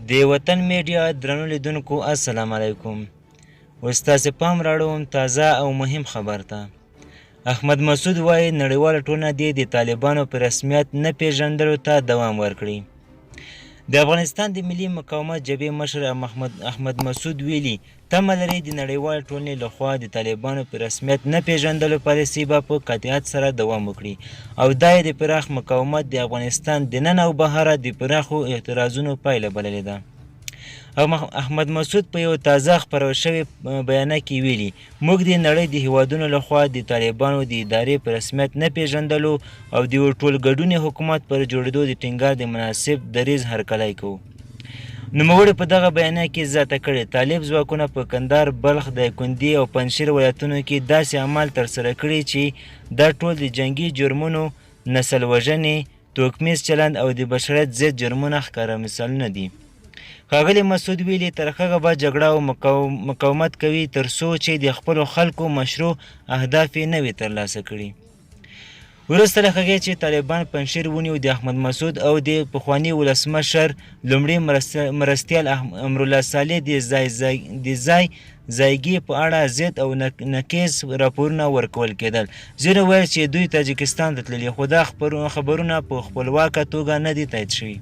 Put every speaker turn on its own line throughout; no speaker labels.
د وطن میډیا درنو لیدونکو السلام علیکم. اوس تاسې پام راړوم تازه او مهم خبر ته. احمد مسعود وایي نړیواله ټولنه دې د طالبانو په رسمیت نه پیژندلو ته دوام ورکړي. د افغانستان د ملي مقاومت جبهې مشر احمد مسعود ویلي تمه لري د نړیوالې ټولنې لخوا د طالبانو په رسمیت نه پیژندلو پالیسي به په قطعیت سره دوام وکړي او دا یې د پراخ مقاومت د افغانستان دننه او بهره د پراخو اعتراضونو پایله بللې ده. احمد مسعود په یو تازه خپرول شوي بیانیه کې ویلي موږ د نړۍ د هیوادونو لخوا د طالبانو د ادارې په رسمیت نه پیژندلو او د یو ټولګډوني حکومت پر جوړېدو د ټینګار د مناسب دریځ هرکلی کوو. نوموړي په دغه بیانیه کې زیاته کړې طالب ځواکونه په کندهار، بلخ، دایکنډي او پنجشیر ولایتونو کې داسې اعمال ترسره کړي چې دا ټول د جنګي جرمونو، نسل وژنې، توکمیز چلند او د بشریت ضد جرمونه ښکاره مثالونه دي. ښاغلي مسعود ویلي تر هغه به جګړه او مقاومت کوي تر څو چې د خپلو خلکو مشروع اهداف یې نه وي ترلاسه کړي. وروسته له هغې چې طالبان پنجشیر ونیو د احمد مسعود او د پخواني ولسمشر لومړي مرستیال امرالله صالح د ځایګي په اړه ضد او نقیض راپورونه ورکول کېدل. ځینو ویل چې دوی تاجکستان ته تللي خو دا خبرونه په خپلواکه توګه نه دي تایید شوي.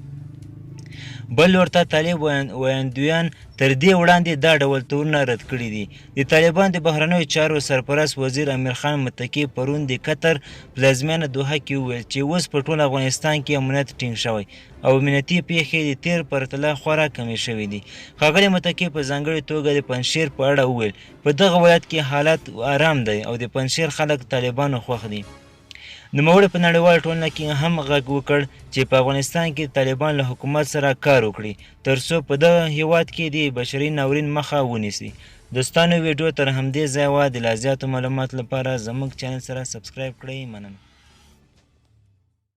بل لور ته طالب ویاندویان تر دې وړاندې دا ډول تورونه رد کړي دي. د طالبان د بهرنیو چارو سرپرست وزیر امیر خان متکي پرون د قطر پلازمینه دوحه کې وویل چې اوس په ټول افغانستان کې امنیت ټینګ شوی او امنیتي پیښې د تیر پرتله خورا کمې شوي دي. ښاغلي متکي په ځانګړې توګه د پنجشیر په اړه وویل په دغه ولایت کې حالت آرام دی او د پنجشیر خلک طالبانو خوښ دي. نوموړي په نړیواله ټولنه کې هم غږ وکړ چې په افغانستان کې طالبان له حکومت سره کار وکړي تر څو په دغه هیواد کې د بشري ناورین مخه ونیسي. دوستانو ویډیو تر همدې ځایه وه. د لا زیاتو معلوماتو لپاره زموږ چینل سره سبسکرایب کړئ. مننه.